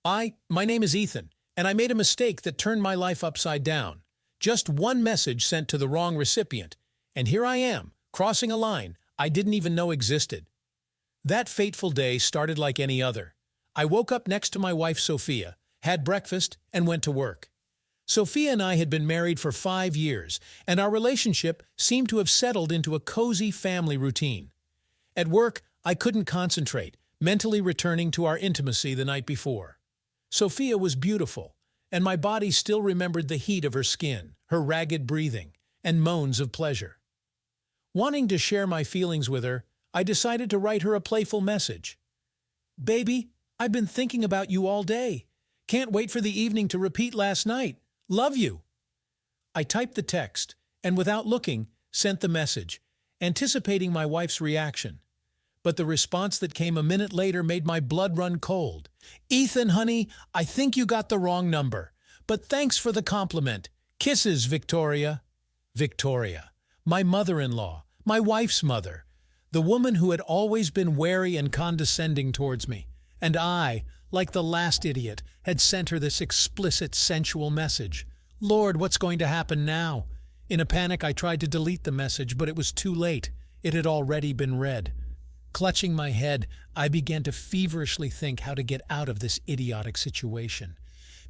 My name is Ethan, and I made a mistake that turned my life upside down. Just one message sent to the wrong recipient, and here I am, crossing a line I didn't even know existed. That fateful day started like any other. I woke up next to my wife Sophia, had breakfast, and went to work. Sophia and I had been married for 5 years, and our relationship seemed to have settled into a cozy family routine. At work, I couldn't concentrate, mentally returning to our intimacy the night before. Sophia was beautiful, and my body still remembered the heat of her skin, her ragged breathing, and moans of pleasure. Wanting to share my feelings with her, I decided to write her a playful message. "Baby, I've been thinking about you all day. Can't wait for the evening to repeat last night. Love you." I typed the text, and without looking, sent the message, anticipating my wife's reaction. But the response that came a minute later made my blood run cold. "Ethan, honey, I think you got the wrong number. But thanks for the compliment. Kisses, Victoria." Victoria, my mother-in-law, my wife's mother, the woman who had always been wary and condescending towards me. And I, like the last idiot, had sent her this explicit, sensual message. Lord, what's going to happen now? In a panic, I tried to delete the message, but it was too late. It had already been read. Clutching my head, I began to feverishly think how to get out of this idiotic situation.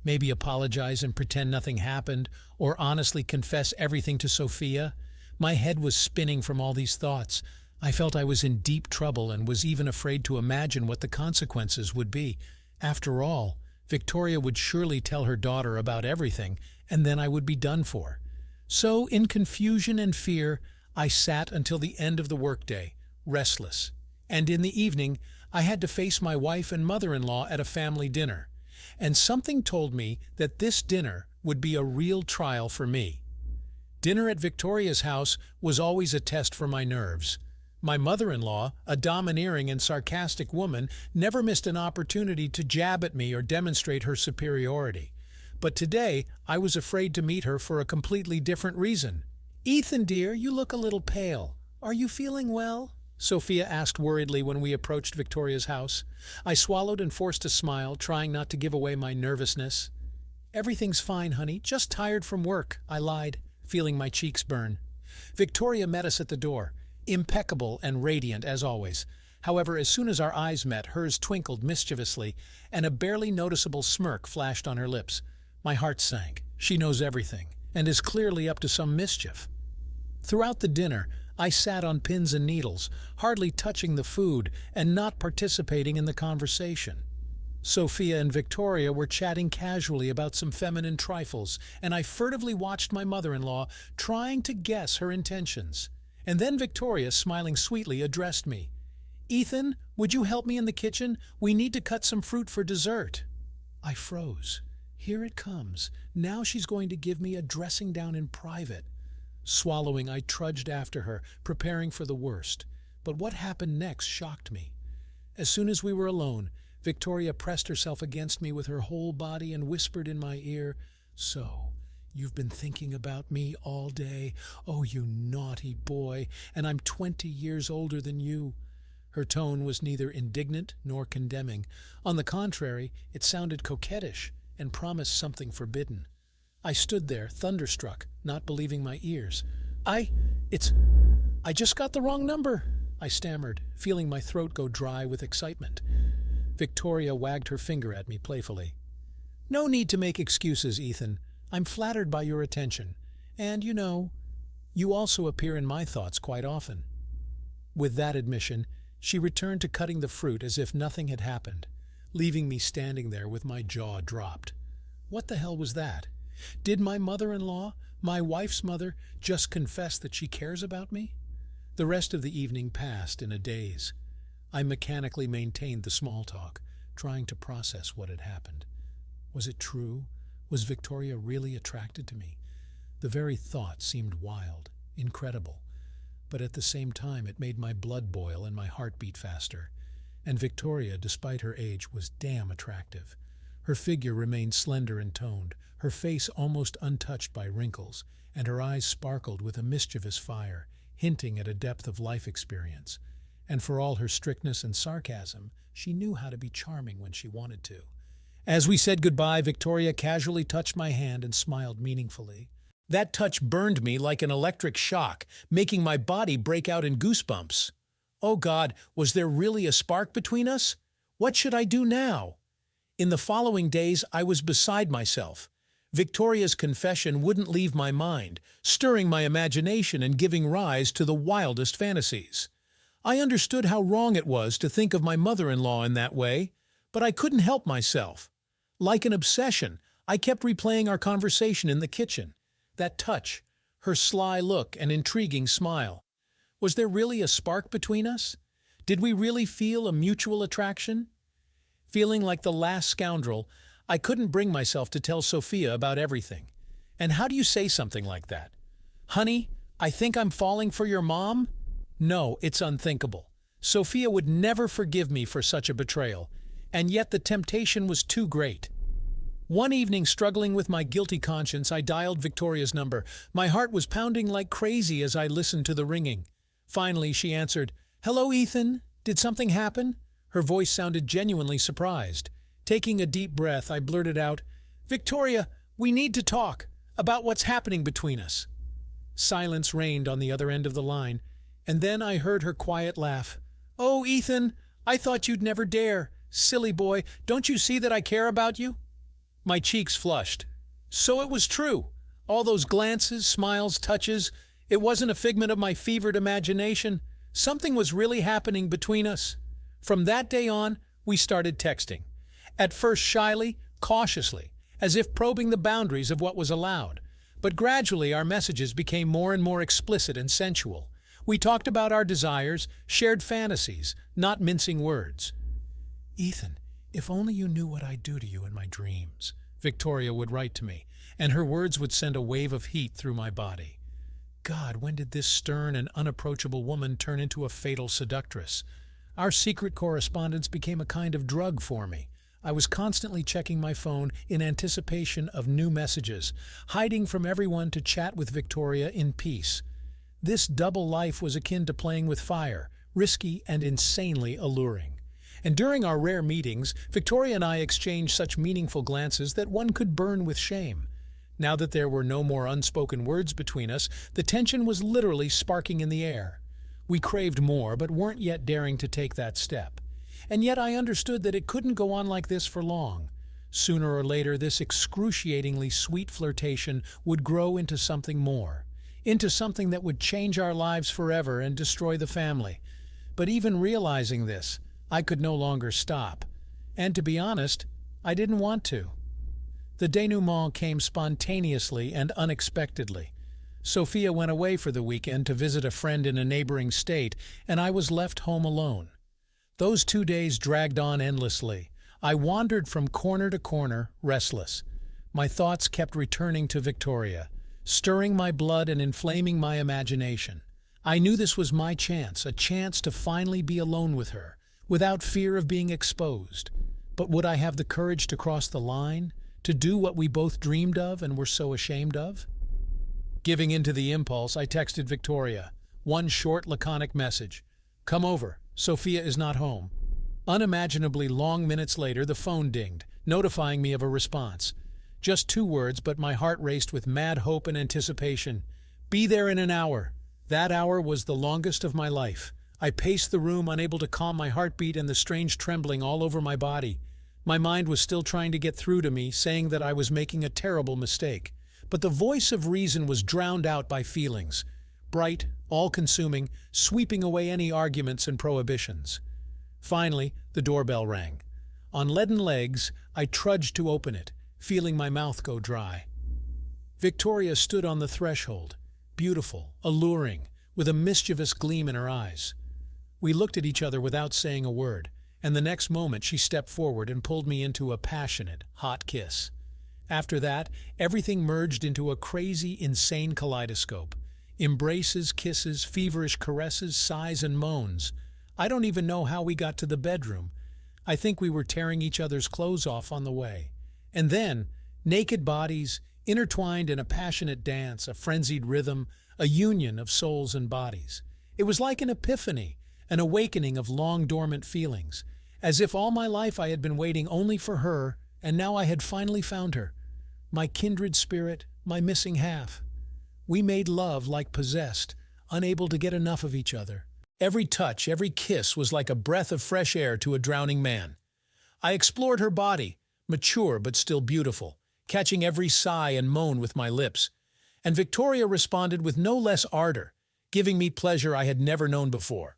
Maybe apologize and pretend nothing happened, or honestly confess everything to Sophia. My head was spinning from all these thoughts. I felt I was in deep trouble and was even afraid to imagine what the consequences would be. After all, Victoria would surely tell her daughter about everything, and then I would be done for. So, in confusion and fear, I sat until the end of the workday, restless. And in the evening, I had to face my wife and mother-in-law at a family dinner. And something told me that this dinner would be a real trial for me. Dinner at Victoria's house was always a test for my nerves. My mother-in-law, a domineering and sarcastic woman, never missed an opportunity to jab at me or demonstrate her superiority. But today, I was afraid to meet her for a completely different reason. "Ethan, dear, you look a little pale. Are you feeling well?" Sophia asked worriedly when we approached Victoria's house. I swallowed and forced a smile, trying not to give away my nervousness. "Everything's fine, honey. Just tired from work," I lied, feeling my cheeks burn. Victoria met us at the door, impeccable and radiant as always. However, as soon as our eyes met, hers twinkled mischievously, and a barely noticeable smirk flashed on her lips. My heart sank. She knows everything, and is clearly up to some mischief. Throughout the dinner, I sat on pins and needles, hardly touching the food and not participating in the conversation. Sophia and Victoria were chatting casually about some feminine trifles, and I furtively watched my mother-in-law, trying to guess her intentions. And then Victoria, smiling sweetly, addressed me. "Ethan, would you help me in the kitchen? We need to cut some fruit for dessert." I froze. Here it comes. Now she's going to give me a dressing down in private. Swallowing, I trudged after her, preparing for the worst. But what happened next shocked me. As soon as we were alone, Victoria pressed herself against me with her whole body and whispered in my ear, "So, you've been thinking about me all day? Oh, you naughty boy, and I'm 20 years older than you." Her tone was neither indignant nor condemning. On the contrary, it sounded coquettish and promised something forbidden. I stood there, thunderstruck, not believing my ears. I just got the wrong number," I stammered, feeling my throat go dry with excitement. Victoria wagged her finger at me playfully. "No need to make excuses, Ethan. I'm flattered by your attention. And, you also appear in my thoughts quite often." With that admission, she returned to cutting the fruit as if nothing had happened, leaving me standing there with my jaw dropped. What the hell was that? Did my mother-in-law, my wife's mother, just confess that she cares about me? The rest of the evening passed in a daze. I mechanically maintained the small talk, trying to process what had happened. Was it true? Was Victoria really attracted to me? The very thought seemed wild, incredible. But at the same time, it made my blood boil and my heart beat faster. And Victoria, despite her age, was damn attractive. Her figure remained slender and toned, her face almost untouched by wrinkles, and her eyes sparkled with a mischievous fire, hinting at a depth of life experience. And for all her strictness and sarcasm, she knew how to be charming when she wanted to. As we said goodbye, Victoria casually touched my hand and smiled meaningfully. That touch burned me like an electric shock, making my body break out in goosebumps. Oh God, was there really a spark between us? What should I do now? In the following days, I was beside myself. Victoria's confession wouldn't leave my mind, stirring my imagination and giving rise to the wildest fantasies. I understood how wrong it was to think of my mother-in-law in that way, but I couldn't help myself. Like an obsession, I kept replaying our conversation in the kitchen. That touch, her sly look and intriguing smile. Was there really a spark between us? Did we really feel a mutual attraction? Feeling like the last scoundrel, I couldn't bring myself to tell Sophia about everything. And how do you say something like that? Honey, I think I'm falling for your mom? No, it's unthinkable. Sophia would never forgive me for such a betrayal, and yet the temptation was too great. One evening, struggling with my guilty conscience, I dialed Victoria's number. My heart was pounding like crazy as I listened to the ringing. Finally, she answered. "Hello, Ethan. Did something happen?" Her voice sounded genuinely surprised. Taking a deep breath, I blurted out, "Victoria, we need to talk about what's happening between us." Silence reigned on the other end of the line, and then I heard her quiet laugh. "Oh, Ethan, I thought you'd never dare. Silly boy, don't you see that I care about you?" My cheeks flushed. So it was true. All those glances, smiles, touches, it wasn't a figment of my fevered imagination. Something was really happening between us. From that day on, we started texting. At first shyly, cautiously, as if probing the boundaries of what was allowed. But gradually our messages became more and more explicit and sensual. We talked about our desires, shared fantasies, not mincing words. "Ethan, if only you knew what I do to you in my dreams," Victoria would write to me, and her words would send a wave of heat through my body. God, when did this stern and unapproachable woman turn into a fatal seductress? Our secret correspondence became a kind of drug for me. I was constantly checking my phone in anticipation of new messages, hiding from everyone to chat with Victoria in peace. This double life was akin to playing with fire, risky and insanely alluring. And during our rare meetings, Victoria and I exchanged such meaningful glances that one could burn with shame. Now that there were no more unspoken words between us, the tension was literally sparking in the air. We craved more, but weren't yet daring to take that step. And yet I understood that it couldn't go on like this for long. Sooner or later, this excruciatingly sweet flirtation would grow into something more, into something that would change our lives forever and destroy the family. But even realizing this, I could no longer stop. And to be honest, I didn't want to. The denouement came spontaneously and unexpectedly. Sophia went away for the weekend to visit a friend in a neighboring state, and I was left home alone. Those 2 days dragged on endlessly. I wandered from corner to corner, restless. My thoughts kept returning to Victoria, stirring my blood and inflaming my imagination. I knew this was my chance, a chance to finally be alone with her, without fear of being exposed. But would I have the courage to cross the line, to do what we both dreamed of and were so ashamed of? Giving in to the impulse, I texted Victoria. One short, laconic message. "Come over. Sophia is not home." Unimaginably long minutes later, the phone dinged, notifying me of a response. Just 2 words, but my heart raced with mad hope and anticipation. "Be there in an hour." That hour was the longest of my life. I paced the room, unable to calm my heartbeat and the strange trembling all over my body. My mind was still trying to get through to me, saying that I was making a terrible mistake. But the voice of reason was drowned out by feelings. Bright, all-consuming, sweeping away any arguments and prohibitions. Finally, the doorbell rang. On leaden legs, I trudged to open it, feeling my mouth go dry. Victoria stood on the threshold, beautiful, alluring, with a mischievous gleam in her eyes. We looked at each other without saying a word, and the next moment she stepped forward and pulled me into a passionate, hot kiss. After that, everything merged into a crazy, insane kaleidoscope. Embraces, kisses, feverish caresses, sighs and moans. I don't even know how we got to the bedroom. I think we were tearing each other's clothes off on the way. And then, naked bodies, intertwined in a passionate dance, a frenzied rhythm, a union of souls and bodies. It was like an epiphany, an awakening of long-dormant feelings, as if all my life I had been waiting only for her And now I had finally found her, my kindred spirit, my missing half. We made love like possessed, unable to get enough of each other. Every touch, every kiss was like a breath of fresh air to a drowning man. I explored her body, mature but still beautiful, catching every sigh and moan with my lips. And Victoria responded with no less ardor, giving me pleasure I had never known before.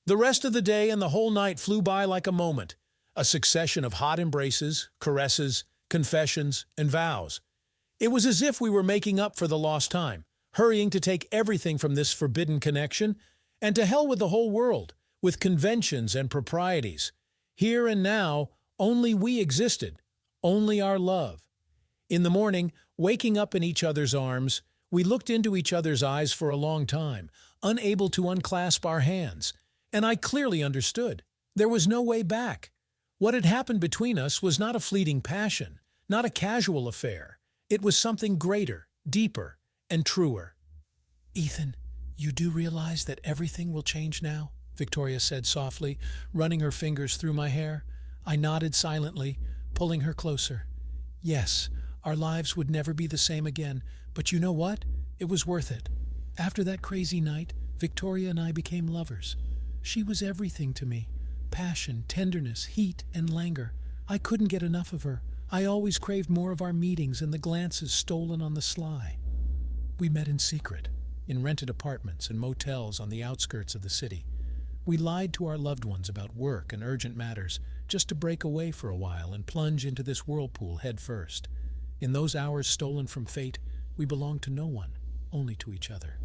The rest of the day and the whole night flew by like a moment, a succession of hot embraces, caresses, confessions, and vows. It was as if we were making up for the lost time, hurrying to take everything from this forbidden connection, and to hell with the whole world, with conventions and proprieties. Here and now, only we existed, only our love. In the morning, waking up in each other's arms, we looked into each other's eyes for a long time, unable to unclasp our hands. And I clearly understood. There was no way back. What had happened between us was not a fleeting passion, not a casual affair. It was something greater, deeper, and truer. "Ethan, you do realize that everything will change now?" Victoria said softly, running her fingers through my hair. I nodded silently, pulling her closer. "Yes, our lives would never be the same again, but you know what? It was worth it. After that crazy night, Victoria and I became lovers. She was everything to me. Passion, tenderness, heat, and languor. I couldn't get enough of her. I always craved more of our meetings and the glances stolen on the sly. We met in secret, in rented apartments and motels on the outskirts of the city. We lied to our loved ones about work and urgent matters, just to break away for a while and plunge into this whirlpool head first. In those hours stolen from fate, we belonged to no one, only to each other.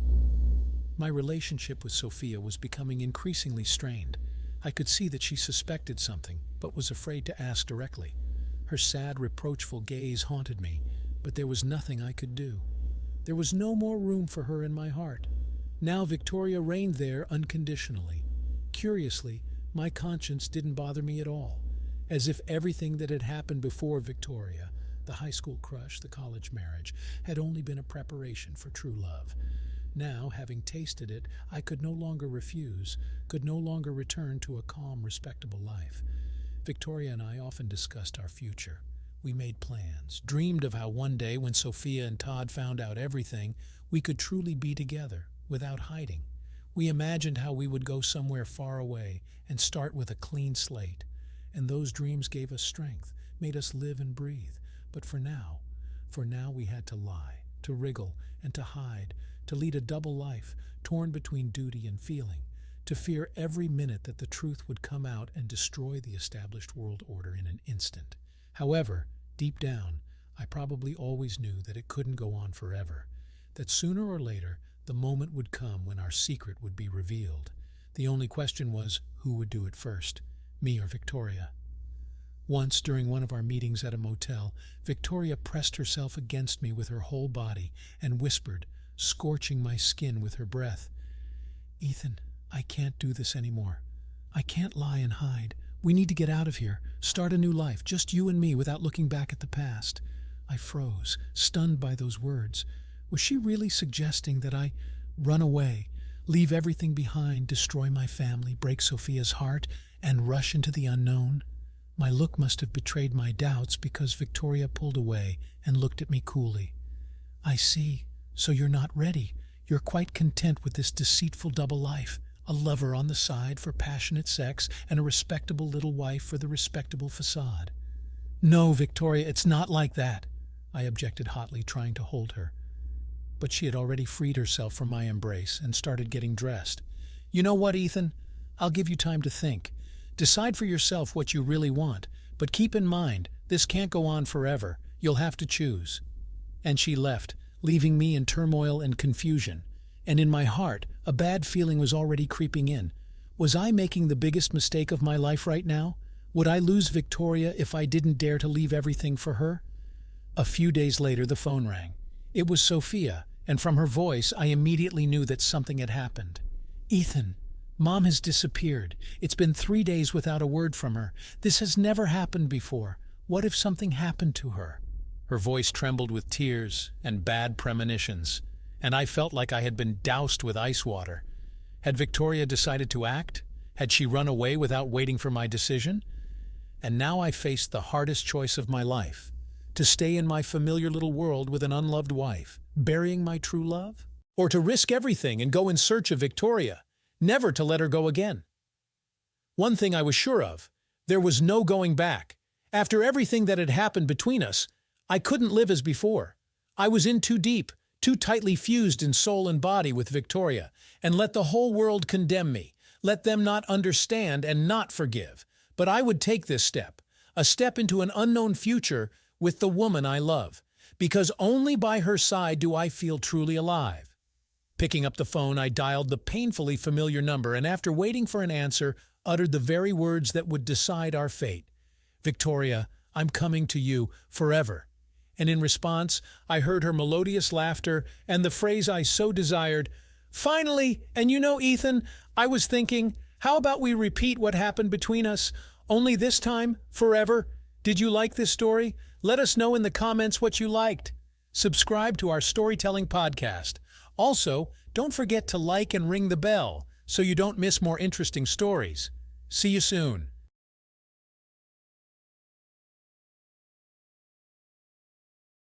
My relationship with Sophia was becoming increasingly strained. I could see that she suspected something, but was afraid to ask directly. Her sad, reproachful gaze haunted me, but there was nothing I could do. There was no more room for her in my heart. Now Victoria reigned there unconditionally. Curiously, my conscience didn't bother me at all, as if everything that had happened before Victoria, the high school crush, the college marriage, had only been a preparation for true love. Now, having tasted it, I could no longer refuse, could no longer return to a calm, respectable life. Victoria and I often discussed our future. We made plans, dreamed of how one day, when Sophia and Todd found out everything, we could truly be together, without hiding. We imagined how we would go somewhere far away and start with a clean slate. And those dreams gave us strength, made us live and breathe. But for now we had to lie, to wriggle, and to hide, to lead a double life, torn between duty and feeling, to fear every minute that the truth would come out and destroy the established world order in an instant. However, deep down, I probably always knew that it couldn't go on forever, that sooner or later the moment would come when our secret would be revealed. The only question was, who would do it first, me or Victoria? Once, during one of our meetings at a motel, Victoria pressed herself against me with her whole body and whispered, scorching my skin with her breath, "Ethan, I can't do this anymore. I can't lie and hide. We need to get out of here, start a new life, just you and me, without looking back at the past." I froze, stunned by those words. Was she really suggesting that I run away, leave everything behind, destroy my family, break Sophia's heart, and rush into the unknown? My look must have betrayed my doubts, because Victoria pulled away and looked at me coolly. "I see. So you're not ready. You're quite content with this deceitful double life. A lover on the side for passionate sex, and a respectable little wife for the respectable facade." "No, Victoria, it's not like that," I objected hotly, trying to hold her. But she had already freed herself from my embrace and started getting dressed. "You know what, Ethan? I'll give you time to think. Decide for yourself what you really want, but keep in mind, this can't go on forever. You'll have to choose." And she left, leaving me in turmoil and confusion. And in my heart, a bad feeling was already creeping in. Was I making the biggest mistake of my life right now? Would I lose Victoria if I didn't dare to leave everything for her? A few days later, the phone rang. It was Sophia, and from her voice, I immediately knew that something had happened. "Ethan, Mom has disappeared. It's been 3 days without a word from her. This has never happened before. What if something happened to her?" Her voice trembled with tears and bad premonitions, and I felt like I had been doused with ice water. Had Victoria decided to act? Had she run away without waiting for my decision? And now I faced the hardest choice of my life. To stay in my familiar little world with an unloved wife, burying my true love? Or to risk everything and go in search of Victoria, never to let her go again? One thing I was sure of, there was no going back. After everything that had happened between us, I couldn't live as before. I was in too deep, too tightly fused in soul and body with Victoria, and let the whole world condemn me, let them not understand and not forgive. But I would take this step, a step into an unknown future with the woman I love, because only by her side do I feel truly alive. Picking up the phone, I dialed the painfully familiar number and after waiting for an answer, uttered the very words that would decide our fate. "Victoria, I'm coming to you forever." And in response, I heard her melodious laughter and the phrase I so desired, "Finally, and you know, Ethan, I was thinking, how about we repeat what happened between us, only this time, forever?" Did you like this story? Let us know in the comments what you liked. Subscribe to our storytelling podcast. Also, don't forget to like and ring the bell so you don't miss more interesting stories. See you soon.